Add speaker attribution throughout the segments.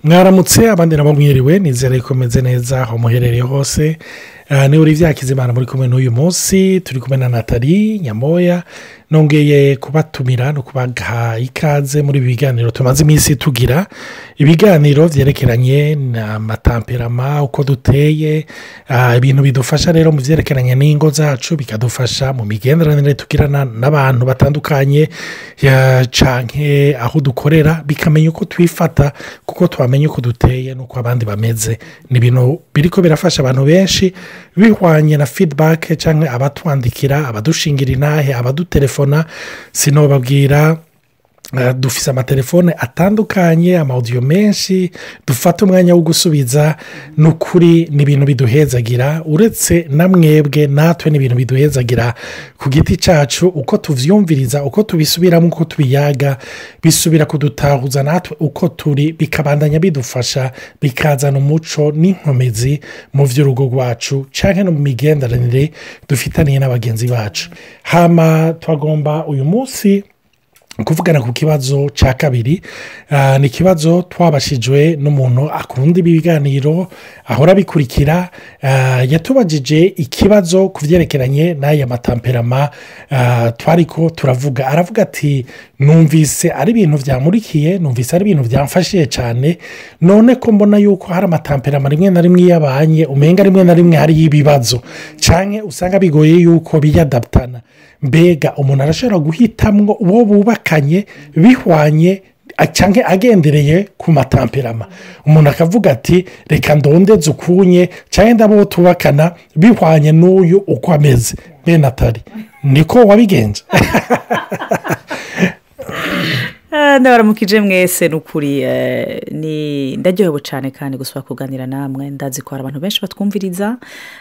Speaker 1: mwaramutse abandi nabo mwiriwe nizere ko meze neza aho muherereye hose ni uri vyakizimana muri kumwe n'uyu munsi turi kumwe na Nathalie Nyamoya nongeye kubatumira no kubaha ikaze muri biganiro tumaze iminsi tugira ibiganiro vyerekeranye na temperament uko duteye ibintu bidufasha rero mu vyerekeranye n'ingo zacu bikadufasha mu migenderanire tukirana n'abantu batandukanye canke aho dukorera bikamenya uko twifata kuko twamenye uko duteye nuko abandi bameze ni ibintu biriko birafasha abantu benshi bihwanye na feedback canke abatwandikira abadushingira intahe abadutelefona sinobabwira dufise amatelefone atandukanye amaudio menshi dufata umwanya wo gusubiza n'ukuri n'ibintu biduhezagira uretse namwebwe natwe n'ibintu biduhezagira ku giti cacu uko tuvyumviriza uko tubisubiramo uko tubiyaga bisubira kudutahuza natwe uko turi bikabandanya bidufasha bikazana umuco n'inkomezi mu vy'urugo rwacu canke no mu migenderanire dufitaniye n'abagenzi bacu hama twagomba uyu munsi kuvugana ku kibazo cya kabiri ni ikibazo twabashijwe n'umuntu akunda ibiganiro ahora bikurikira yatubajije ikibazo ku byerekeranye n'aya matemperament twariko turavuga aravuga ati numvise ari ibintu byamurikiye numvise ari ibintu byamfashije cyane none ko mbona yuko hari amatemperament rimwe na rimwe yabanye umenga rimwe na rimwe hari ibibazo canke usanga bigoye yuko biyadaptana mbega umuntu arashobora guhitamwo uwo bubakanye bihwanye canke agendereye ku matemperament umuntu akavuga ati reka ndondeze ukunye canke ndabo tubakana bihwanye n'uyu uko ameze Nathalie niko wabigenza
Speaker 2: ndabaramukije mwese n'ukuri ni ndaryohewe cyane kandi gusaba kuganira namwe ndazi ko hari abantu benshi batwumviriza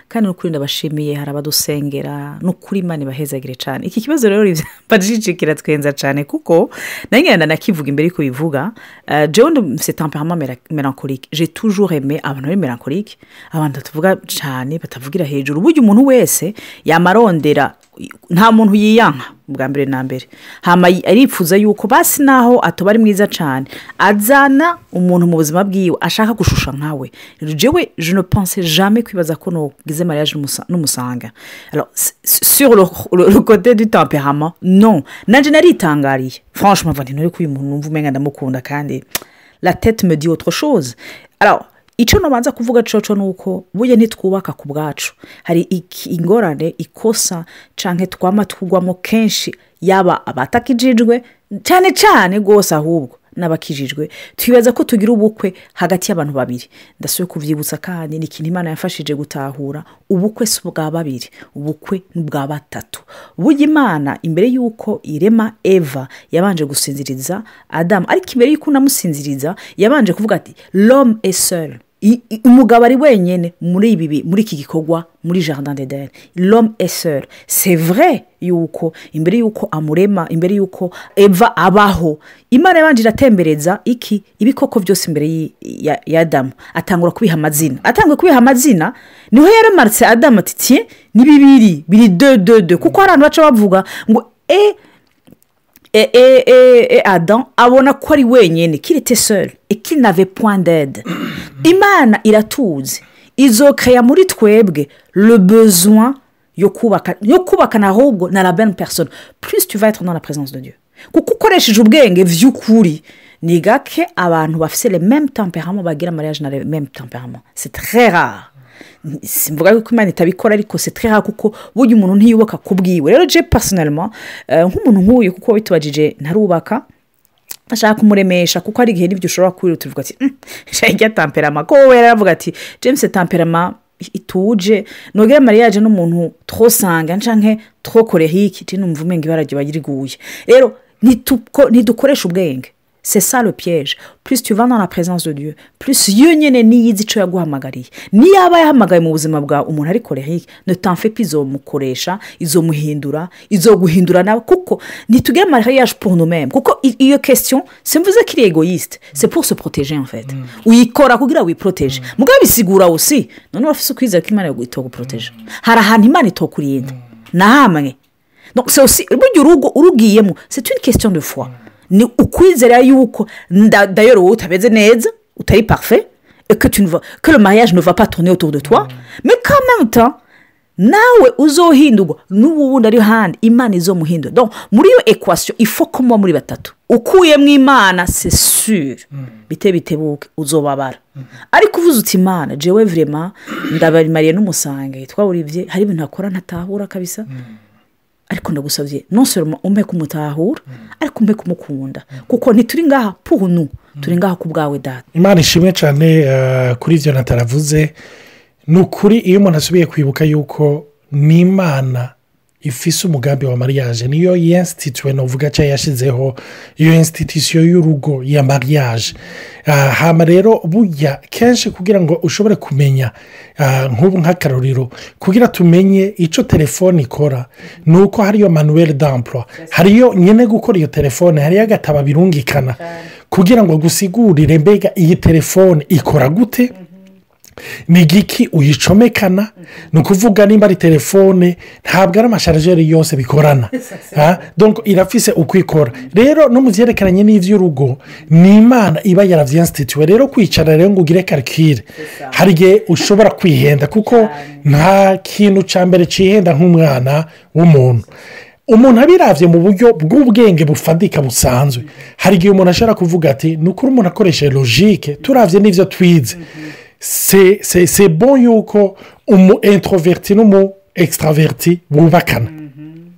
Speaker 2: kandi n'ukuri ndabashimiye hari abadusengera n'ukuri Imana ibahezagire cyane iki kibazo rero bajijikira twenza cyane kuko nangenda nakivuga imbere ko bivuga jewe c'est tempérament mélancolique j'ai toujours aimé abantu bari mélancolique abantu tuvuga cyane batavugira hejuru buryo umuntu wese yamarondera nta muntu yiyanka bwa mbere na mbere hama arifuza yuko basi naho atobari mwiza cyane azana umuntu mu buzima bwiwe ashaka gushusha nkawe jewe je ne pensais jamais kwibaza ko no gize mariage n'umusanga alors sur le côté du tempérament non nanje naritangariye franchement vandi no ko uyu muntu numva umenga ndamukunda kandi la tête me dit autre chose alors icyo nabanza kuvuga coco nuko buye ntitwubaka ku bwacu hari ingorane ikosa canke twama twugwamo kenshi yaba abatakijijwe cyane gose ahubwo n'abakijijwe twibaza ko tugira ubukwe hagati y'abantu babiri ndasuye kuvyibutsa kandi ni kintu Imana yafashije gutahura ubukwe si bwa babiri ubukwe n'ubwa batatu burya Imana imbere yuko irema Eva yabanje gusinziriza Adam ariko imbere yuko namusinziriza yabanje kuvuga ati l'homme est seul umugabo ari wenyene muri iki gikorwa muri jardin d'Eden l'homme est seul c'est vrai yuko imbere yuko amurema imbere yuko Eva abaho Imana yabanje iratembereza ibikoko byose imbere ya Adam atangura kubiha amazina niho yaremarse Adam ati tiens ni bibiri deux kuko hari abantu baca bavuga ngo Adam abona ko ari wenyene qu'il était seul et qu'il n'avait point d'aide Imana iratuze izokaya muri twebwe le besoin yo kubakana ahubwo na la bonne personne plus tu vas être dans la présence de Dieu kuko ukoresheje ubwenge vy'ukuri ni gake abantu bafise le même tempérament bagira mariage na le même tempérament c'est très rare simvuga ko Imana itabikora ariko c'est très rare kuko burya umuntu ntiyubaka kubwiwe rero je personnellement nk'umuntu nk'uyu kuko bitubajije ntarubaka ashaka kumuremesha kuko ari igihe nibyo ushobora kwira tuvuga ati shaka temperament ko we yaravuga ati James temperament ituje nogera mariage n'umuntu trop sanga canke trop colérique je numva umenga ibaraje bagiriguye rero ntidukoresha ubwenge c'est ça le piège plus tu vas dans la présence de Dieu plus yonyene niyizi ico yaguhamagariye niyaba yahamagaye mu buzima bwa umuntu ari colérique ne t'en fais plus izomukoresha izoguhindura nawe kuko ntitugire mariage pour nous-mêmes kuko iyo question simvuze qu'il est égoïste c'est pour se protéger en fait uyikora kugira wiprotege mugabo bisigura aussi none bafise kwiza ko Imana itoguprotege hari ahantu Imana itokurinda na hamwe donc c'est aussi buryo urugiyemo c'est une question de foi ni ukwizera yuko d'ailleurs wowe utabeze neza utari parfait et que le mariage ne va pas tourner autour de toi mais quand même temps nawe uzohindurwa n'ubundi ari handi imana izomuhindura donc muri iyo equation il faut ko muba muri batatu ukuyemo imana c'est sûr bitebuke uzobabara ariko uvuze uti imana jewe vraiment ndabarimariye n'umusange yitwa Olivier hari ibintu akora ntatahura kabisa ariko ndagusabye non seulement umpe kumutahura ariko umpe kumukunda kuko ntituri ngaha pour nous turi ngaha ku bwawe data.
Speaker 1: Imana ishimwe cyane kuri ibyo nataravuze ni ukuri iyo umuntu asubiye kwibuka yuko n'imana ifise umugambi wa mariage niyo yensitituwe novuga cyangwa yashyizeho iyo institution y'urugo ya mariage hama rero burya kenshi kugira ngo ushobore kumenya nk'ubu nk'akarorero kugira tumenye icyo telefone ikora ni uko hariyo manuel d'emploi hariyo nyine gukora iyo telefone hariyo agatabo birungikana kugira ngo gusigurire mbega iyi telefone ikora gute ni igiki uyicomekana ni ukuvuga nimba ari telefone ntabwo ari amasharijeri yose bikorana donc irafise uko ikora rero no mu byerekeranye n'iby'urugo ni imana iba yaravyinsitituwe rero kwicara rero ngo ugire calcule hari igihe ushobora kwihenda kuko nta kintu cya mbere cyihenda nk'umwana w'umuntu umuntu abiravye mu buryo bw'ubwenge bufadika busanzwe hari igihe umuntu ashobora kuvuga ati ni ukuri umuntu akoresheje logique turavye n'ivyo twize c'est bon yuko umu introverti n'umu extraverti bubakana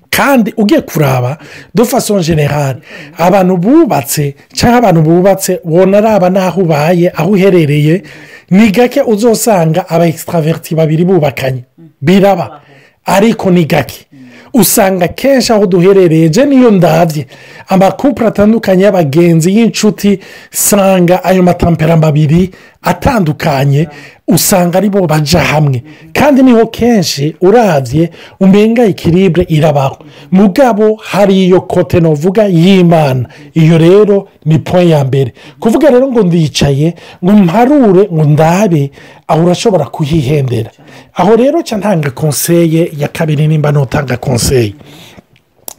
Speaker 1: kandi ugiye kuraba de façon générale abantu bubatse cyangwa abantu bubatse wona araba naho ubaye aho uherereye ni gake uzosanga aba extraverti babiri bubakanye biraba ariko ni gake usanga kenshi aho duherereye je niyo ndavye amakupure atandukanye y'abagenzi y'inshuti sanga ayo matemperament abiri atandukanye usanga ari bo baja hamwe kandi niho kenshi uravye umenga ikiribwe irabaho mugabo hari iyo kote novuga y'Imana iyo rero ni point ya mbere kuvuga rero ngo ndicaye ngo mparure ngo ndabe aho urashobora kuhihendera aho rero cya ntanga conseil ya kabiri nimba notanga conseil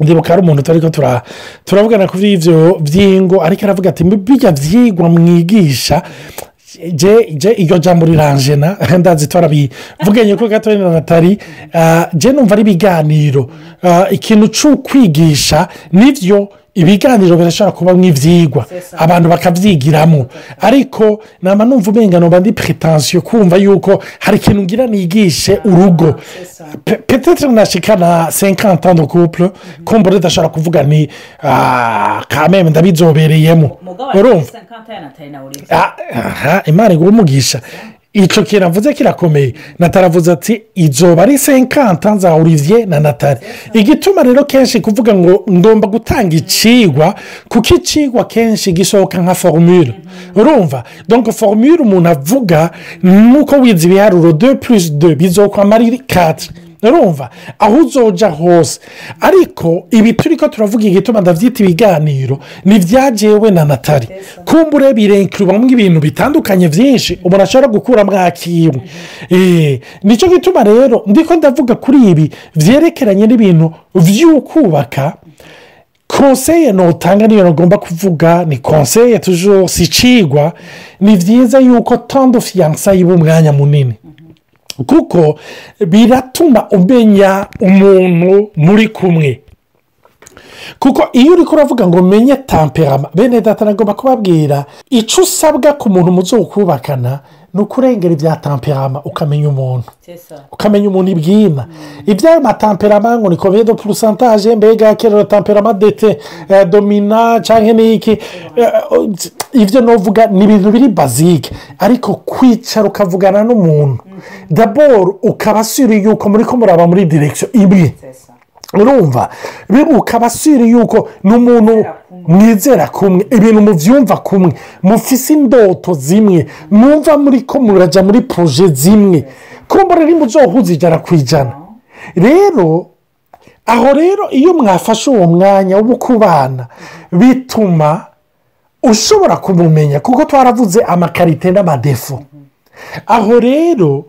Speaker 1: ndibuka ari umuntu turiko turavugana kuri ivyo vyingo ariko aravuga ati bijya vyigwa mwigisha je iyo jambo riranjena ndazi twarabivugenye ko gato na Natali je numva ari biganiro ikintu cyo kwigisha nivyo ibiganiro birashobora kuba mw'ivyigwa abantu bakavyigiramo ariko nama numva umenga no bandi prétention kumva yuko hari ikintu ngira nigishe urugo peut-être nashikana 50 ans de couple kombore dashobora kuvuga ni quand même ndabizobereyemo urumva imana igumugisha icyo kiravuze kirakomeye nataravuze ati izoba ari 50 za Olivier na Natali igituma rero kenshi kuvuga ngo ngomba gutanga icigwa kuko icigwa kenshi gisohoka nka formule urumva donc formule umuntu avuga nuko wize ibiharuro 2+2 bizokwama ari 4 urumva aho uzoja hose ariko ibi turiko turavuga igituma ndavyita ibiganiro ni vyajewe na Natali kumbure birenkirwamo ibintu bitandukanye vyinshi umuntu ashobora gukura mwakiwe nico gituma rero ndiko ndavuga kuri ibi vyerekeranye n'ibintu vy'ukubaka conseil notanga niyo ngomba kuvuga ni conseil toujours si cigwa ni vyiza yuko tondo fiança y'umwanya munini kuko biratuma umenya umuntu muri kumwe kuko iyo uri kuravuga ngo menye temperament bene data nagomba kubabwira icyo usabwa ku muntu muzokubakana ni ukurengera ibya temperament ukamenya umuntu ukamenya umuntu ibwina ibyayo matemperament ngo ni combien de pourcentage mbega quel temperament d'être dominant cyangwa n'iki ivyo novuga ni ibintu biri basique ariko kwicara ukavugana n'umuntu d'abord ukabasura yuko muri ko muraba muri direction imwe urumva ukabasura yuko n'umuntu mwizera kumwe ibintu muvyumva kumwe mufise indoto zimwe mwumva muri ko muraja muri projet zimwe kumbura rimwe uzohuza ijana kwijana rero aho rero iyo mwafashe uwo mwanya wo kubana bituma ushobora kumumenya kuko twaravuze amakarite n'amadefo aho rero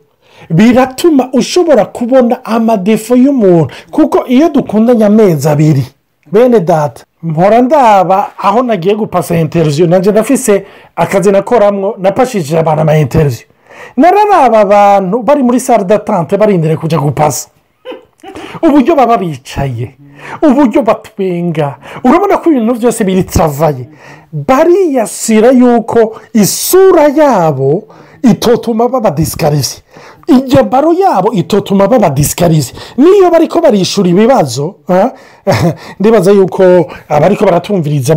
Speaker 1: biratuma ushobora kubona amadefo y'umuntu kuko iyo dukundanye amezi abiri bene data mpora ndaba aho nagiye gupasa interiviyu nanjye ndafise akazi nakoramwo napashije abantu ama interiviyu nararaba abantu bari muri sale d'attente barindiriye kujya gupasa uburyo baba bicaye uburyo batwenga urabona ko ibintu byose biri travaye bariyasira yuko isura yabo itotuma baba disikarize inyambaro yabo itotuma baba disikarize niyo bariko barishura ibibazo ndibaza yuko abariko baratumviriza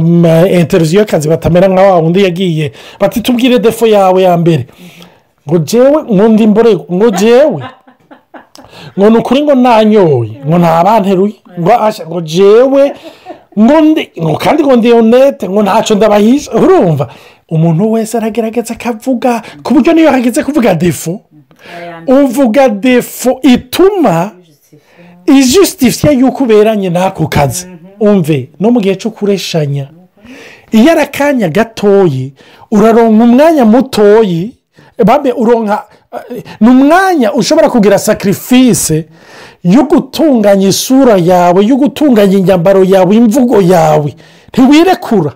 Speaker 1: interiviyu y'akazi batamera nka wa wundi yagiye bati tubwire defo yawe ya mbere ngo jewe nkundi mbore ngo jewe ngo nukuri ngo nanyoye ngo ntabanteruye ngo jewe ngo kandi ngo ndi honete ngo ntacyo ndabahisha urumva umuntu wese aragerageza akavuga ku buryo niyo hageze kuvuga defo uvuga defo ituma ijusitifiye yuko uberanye n'ako kazi umve no mu gihe cyo kureshanya iyo ari akanya gatoyi uraronka umwanya mutoyi babe uronka ni umwanya ushobora kugira sacrifice yo gutunganya isura yawe yo gutunganya inyambaro yawe imvugo yawe ntiwirekura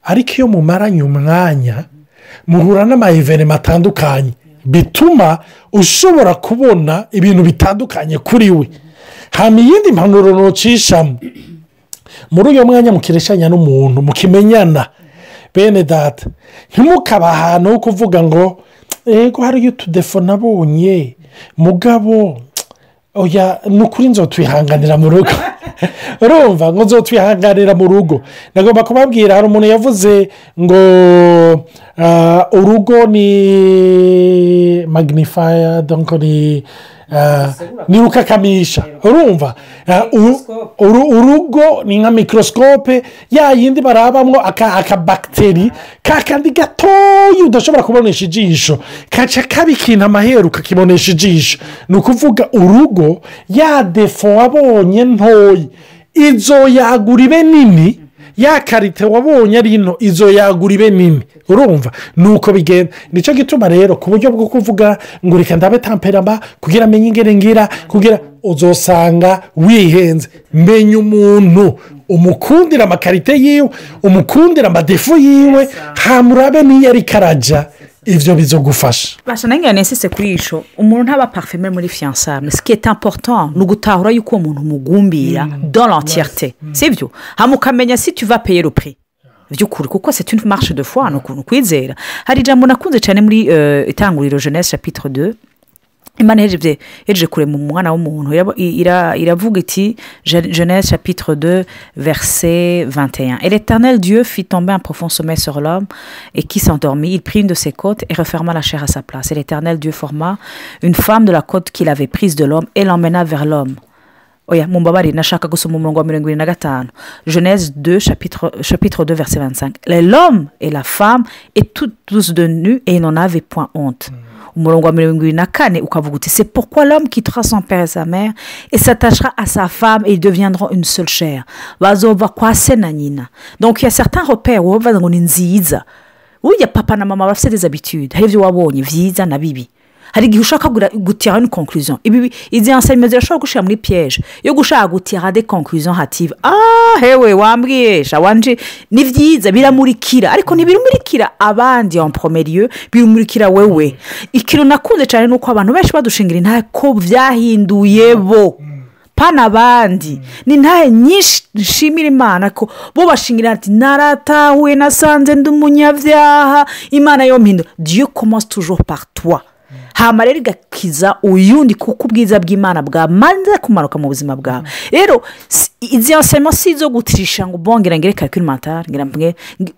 Speaker 1: ariko iyo mumaranye umwanya muhura n'amayivenema atandukanye bituma ushobora kubona ibintu bitandukanye kuri we hama iyindi mpanuro nocishamo muri uyo mwanya mukireshanya n'umuntu mukimenyana bene data ntimukaba ahantu ho kuvuga ngo ego hariyo utudefo nabonye mugabo oya ni ukuri nzotwihanganira mu rugo urumva ngo nzotwihanganira mu rugo nagomba kubabwira hari umuntu yavuze ngo urugo ni magnifaya donko ni rukakamisha urumva urugo ni nka mikorosikope ya yindi barabamo akabagiteri kakandi gatoya udashobora kubonesha ijisho kaca kabikina amaheru kakibonesha ijisho ni ukuvuga urugo ya defo wabonye ntoyi izo yagura ibe nini ya karite wabonye ari ino izo yagura ibe nini urumva ni uko bigenda nicyo gituma rero ku buryo bwo kuvuga ngo reka ndabe temperament kugira amenye ingere ngira kugira uzosanga wihenze menya umuntu umukundira amakarite yiwe umukundira amadefo yiwe hamurabe niyo ari karaja ivyo bizogufasha
Speaker 2: basha nange yanesese kuri ico umuntu ntaba parfumé muri fiançailles ce qui est important ni ugutahura yuko umuntu mugumbira dans l'entièreté sivyo hamukamenya si tu vas payer le prix by'ukuri kuko c'est une marche de foi no kuntu kwizera hari jambo nakunze cyane muri itanguriro Genèse chapitre 2 Imana hejeje kure mu mwana w'umuntu iravuga iti Genèse chapitre 2 verset 21 et l'Éternel Dieu fit tomber un profond sommeil sur l'homme et qui s'endormit il prit une de ses côtes et referma la chair à sa place et l'Éternel Dieu forma une femme de la côte qu'il avait prise de l'homme et l'emmena vers l'homme. Oya mumbabari nashaka gusoma umurongo wa 25 Genèse 2 chapitre 2 verset 25 l'homme et la femme étaient tous de nus et ils n'en avaient point honte. Umurongo wa 24 ukavuga uti c'est pourquoi l'homme quittera son père et sa mère et s'attachera à sa femme et ils deviendront une seule chair bazova kwa se na nyina. Donc il y a certains repères où bavuga ngo ni nziza uya papa na mama bafite des habitudes hari ibyo wabonye vyiza na bibi hari igihe ushaka gutira une conclusion izi enseignements zirashobora gushira muri piège yo gushaka gutira des conclusions hâtives hewe wambwiye shawanje ni vyiza biramurikira ariko ntibirumurikira abandi en premier lieu birumurikira wewe ikintu nakunze cyane nuko abantu benshi badushingira nta ko vyahinduye bo pana abandi ni ntahe nyinshi nshimira Imana ko bo bashingira ati naratahuye nasanze ndi umunyavyaha Imana yo mpindo Dieu commence toujours par toi hama rero igakiza uyundi kuko ubwiza bw'Imana bwamanze kumanuka mu buzima bwawe rero izi enseignements si zo gutirisha ngo bongera ngere calcul mental ngira mbwe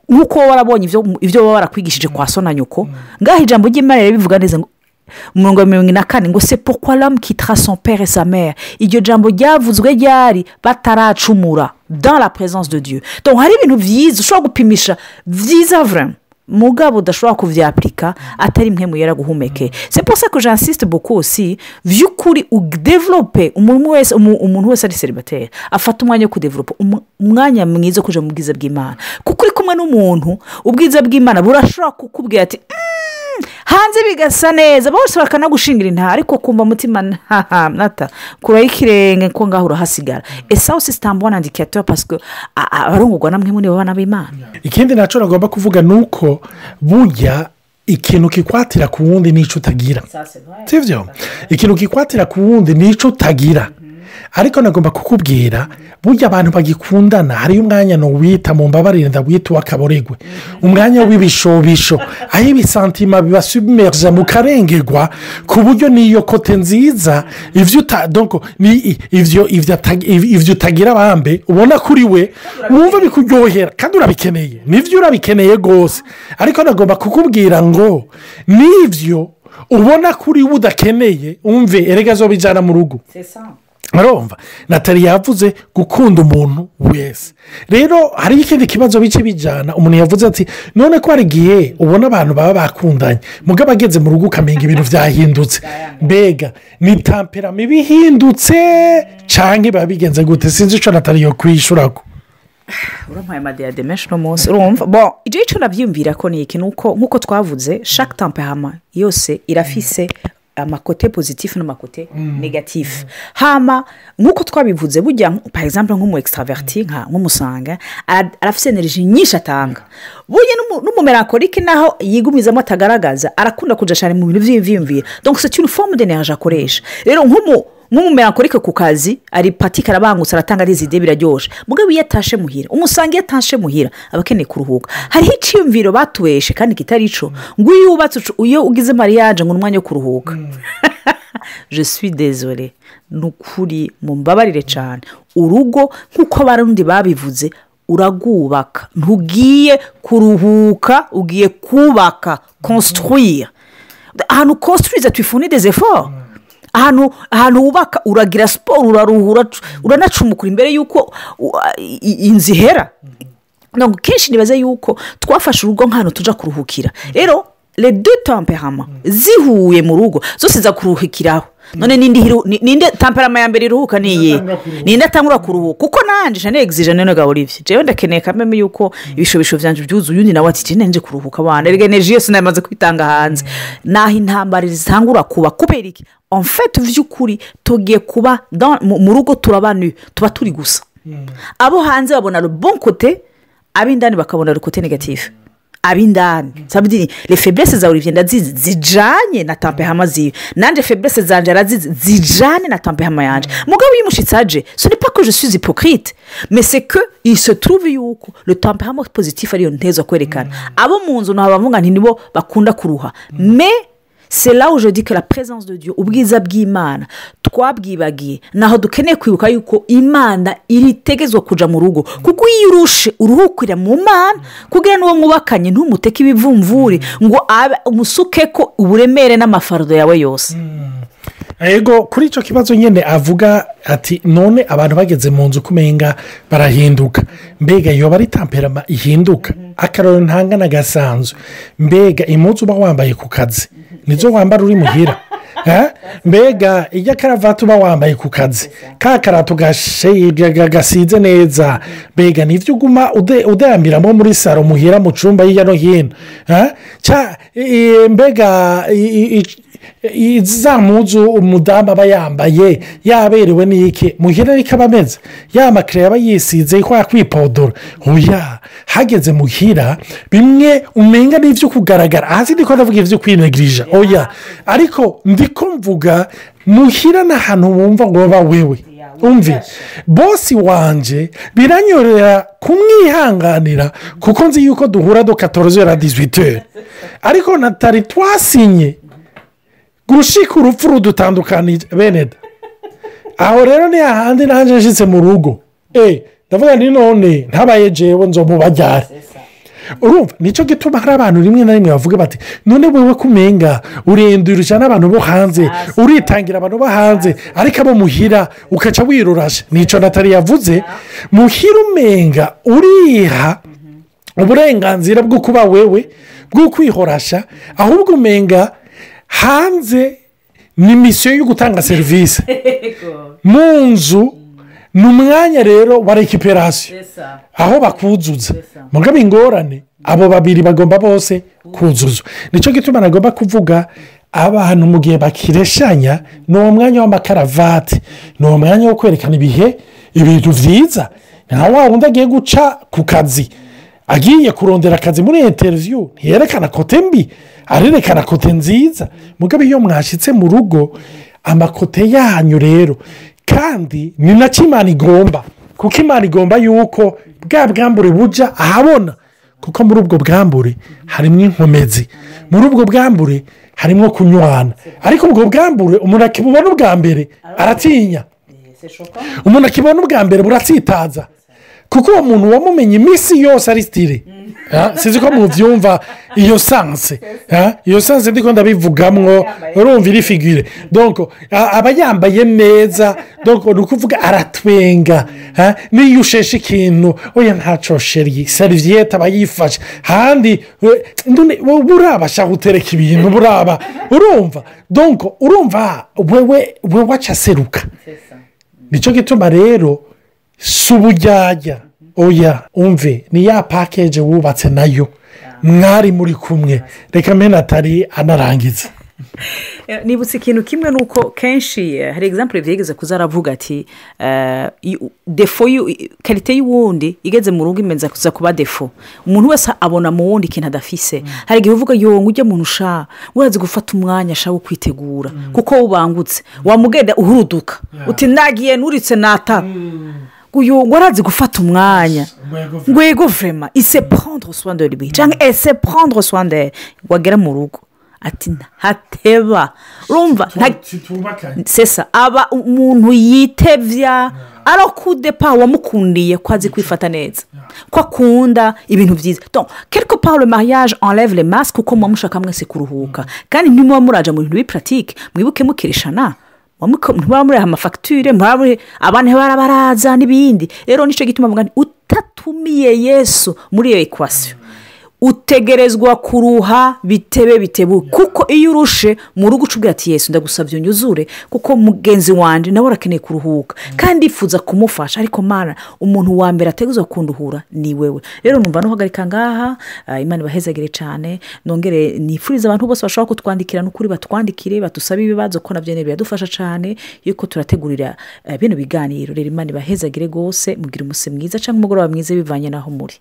Speaker 2: nkuko warabonye ivyo baba barakwigishije kwa sona nyoko ngaho ijambo ry'Imana rero bivuga neza ngo umurongo wa 24 ngo c'est pourquoi l'homme quittera son père et sa mère iryo jambo ryavuzwe ryari bataracumura dans la présence de Dieu. Donc hari ibintu vyiza ushobora gupimisha vyiza vraiment mugabo udashobora kuvyaplika atari mwe muyera guhumeke. C'est pour ça que j'insiste beaucoup aussi vyukuri udévelopper umuntu wese ari célibataire afata umwanya wo kudevelopa umwanya mwiza kuja mu bwiza bw'Imana kuko uri kumwe n'umuntu ubwiza bw'Imana burashobora kukubwira ati hanze bigasa neza bose bakanagushingira intara ariko kumva mutima nata kuraho ikirenge ko ngaho urahasigara esa aussi c'est un bon indicateur parce que abarongorwa namwe muri bana b'Imana.
Speaker 1: Ikindi naco nagomba kuvuga nuko burya ikintu kikwatira ku wundi nico utagira sivyo ikintu kikwatira ku wundi nico utagira ariko nagomba kukubwira burya abantu bagikundana hari umwanya no wita mu mbabarire ndabwita wakaboregwe umwanya w'ibishobisho aho ibisantima bibasubmerge mu karengegwa ku buryo niyo kote nziza ivyo donc ni ivyo utagira bambe ubona kuri we wumva bikuryohera kandi urabikeneye nivyo urabikeneye gose ariko nagomba kukubwira ngo nivyo ubona kuri we udakeneye umve erega zo bijana mu rugo arumva Natali yavuze gukunda umuntu wese rero hari ikindi kibazo bice bijana umuntu yavuze ati none ko hari igihe ubona abantu baba bakundanye mugabo ageze mu rugo ukamenga ibintu vyahindutse mbega ni temperament bihindutse canke biba bigenze gute sinzi ico Natali yo kwishurako
Speaker 2: urampaye amadiyade menshi no munsi urumva bon ije ico navyumvira ko ni iki nuko nkuko twavuze chaque tempérament yose irafise amakote positif n'amakote negatif hama nkuko twabivuze burya par exemple nk'umu extraverti nk'umusanga arafise energie nyinshi atanga burya n'umumelancholique naho yigumizamo atagaragaza arakunda kuja cyane mu bintu vy'imvimvira donc c'est une forme d'énergie akoresha rero nk'umumelancholique ku kazi ari patika arabangutse aratanga des idées biraryoshe mugabo yatashe muhira umusanga yatashe muhira abakeneye kuruhuka hariho iciyumviro batuweshe kandi kitarico ngo yubatse uyo ugize mariage ngo umwanya wo kuruhuka je suis désolé nukuri mumbabarire cyane urugo nkuko abarundi babivuze uragubaka ntugiye kuruhuka ugiye kubaka construire ahantu construire tu fournis des efforts ahantu wubaka uragira siporo uraruhura uranacumukura imbere y'uko inzu ihera kenshi nibaza y'uko twafashe urugo nk'ahantu tujya kuruhukira rero les deux tempéraments zihuye mu rugo zose za kuruhukiraho none ninde temperament ya mbere iruhuka niye ninde atangura kuruhuka kuko nanje cyane exige none ga Olivier jewe ndakeneye kameme yuko ibishobisho vyanje byuzuye undi nawe ati cyane nje kuruhuka bana rege energie yose namaze kwitanga hanze naho intambara zitangura kuba kubera iki en fait vy'ukuri togiye kuba mu rugo turabanu tuba turi gusa abo hanze babona le bon côté abindani bakabona le côté négatif abindani sabidi les faiblesses za Olivier ndazizi zijanye na tempérament ziwe nanje faiblesses zanje arazizi zijanye na tempérament yanje mugabo yimushitsaje ce n'est pas que je suis hypocrite mais c'est que il se trouve yuko le tempérament positif ariyo ntezo kwerekana abo munzu no bavuga nti nibo bakunda kuruha mais c'est là où je dis que la présence de Dieu ubwiza bw'Imana twabwibagiye naho dukeneye kwibuka yuko Imana iritegezwa kuja mu rugo kuko yirushe uruhukira mu Mana kugira n'uwo mubakanye ntumuteke ibivumvuri ngo umusuke ko uburemere n'amafardo yawe yose
Speaker 1: Ego kuri ico kibazo nyene avuga ati none abantu bageze mu nzu kumenga barahinduka mbega yoba ari temperament ihinduka akaroro ntangana gasanzwe mbega impuzu uba wambaye ku kazi nizo wambara uri muhira mbega ijya karavati uba wambaye ku kazi ka karato gasize neza mbega nivyo uguma udambiramo muri saro muhira mu cumba hirya no hino mbega za mpuzu umudamu aba yambaye yaberewe n'iki muhira ariko aba ameze ya makire aba yisize ko yakwipodora oya hageze muhira bimwe umenga n'ivyo kugaragara hasi ndiko ndavuga ivyo kwinegirija oya ariko ndiko mvuga muhira n'ahantu wumva ngo baba wewe umvi bosi wanje biranyorera kumwihanganira kuko nzi yuko duhura do 14h à 18h ariko natari twasinye gushika urupfu rudutandukanije beneda aho rero ni ahandi nanje nshitse mu rugo ndavuga ni none ntabaye jewe nzomubajyare urumva nico gituma hari abantu rimwe na rimwe bavuga bati none wewe kumenga urendurusha n'abantu bo hanze uritangira abantu bo hanze ariko abo muhira ukaca wirurasha nico Natali yavuze muhira umenga uriha uburenganzira bwo kuba wewe bwo kwihorasha ahubwo umenga hanze ni misiyo yo gutanga serivisi mu nzu ni umwanya rero wa rekiperasiyo aho bakuzuza mugabo ingorane abo babiri bagomba bose kuzuzwa. Nicyo gituma nagomba kuvuga abantu mu gihe bakireshanya ni uwo mwanya w'amakaravati, ni uwo mwanya wo kwerekana ibintu byiza. nta wa wundi agiye guca ku kazi agiye kurondera akazi muri interiviyu ntiyerekana kote mbi, arerekana kote nziza. mugabe iyo mwashyitse mu rugo amakote yanyu rero kandi ni nacyo Imana igomba, kuko Imana igomba yuko bwa bwambure bujya ahabona, kuko muri ubwo bwambure harimo inkomezi, muri ubwo bwambure harimo kunywana. ariko ubwo bwambure umuntu akibubona ubwa mbere aratinya, umuntu akibona ubwa mbere buratsitaza, kuko uwo muntu wamumenye iminsi yose ari sitire. sinzi ko mubyumva iyo sanse, iyo sanse ndiko ndabivugamwo, urumva iri figure. donc aba yambaye neza, donc ni ukuvuga aratwenga. n'iyo usheshe ikintu oya ntaco sheri seriviyete aba yifashe handi burabasha gutereka ibintu buraba, urumva. donc urumva wewe waca seruka. nicyo gituma rero si ubujyajya, oya umve ni ya pakeje wubatse nayo mwari muri kumwe. reka mena atari anarangiza.
Speaker 2: nibutse ikintu kimwe nuko kenshi hari example byigeze kuzaravuga ati defo karite y'uwundi igeze mu rugo imenza kuza kuba defo. umuntu wese abona mu wundi ikintu adafise. hari igihe uvuga yo ujye muntu usha urazi gufata umwanya asha wo kwitegura kuko ubangutse wamugenda uhuruduka uti nagiye nuritse nata uyu warazi gufata umwanya ngwego vraiment il se prendre soin de lui cyangwa ese prendre soin de wagera mu rugo ati hateba, urumva sesa aba umuntu yitevya arakudepa wamukundiye ko azi kwifata neza, ko akunda ibintu byiza. donc quelque part le mariage enlève les masques kuko mushaka mwese kuruhuka, kandi nimwe muraje mu bintu bi pratique mwibuke mukirishana ntibamuriha amafagitire, abantu barabaraza n'ibindi. rero nicyo gituma mvuga utatumiye Yesu muri iyo ekwasiyo utegerezwa kuruha bitebu, kuko iyo urushe mu rugo ucubwira ati Yesu ndagusabye unyuzure kuko mugenzi wanjye nawe arakeneye kuruhuka kandi ifuza kumufasha, ariko Mana umuntu wa mbere ategerezwa kunduhura ni wewe. rero numva nuhagarika ngaha. Imana ibahezagire cyane, nongere nifuriza abantu bose bashobora kutwandikira n'ukuri batwandikire batusaba ibibazo ko nabyo biradufasha cyane yuko turategurira bino biganiro. rero Imana ibahezagire rwose, mugire umunsi mwiza cyangwa umugoroba mwiza bivanye naho muri.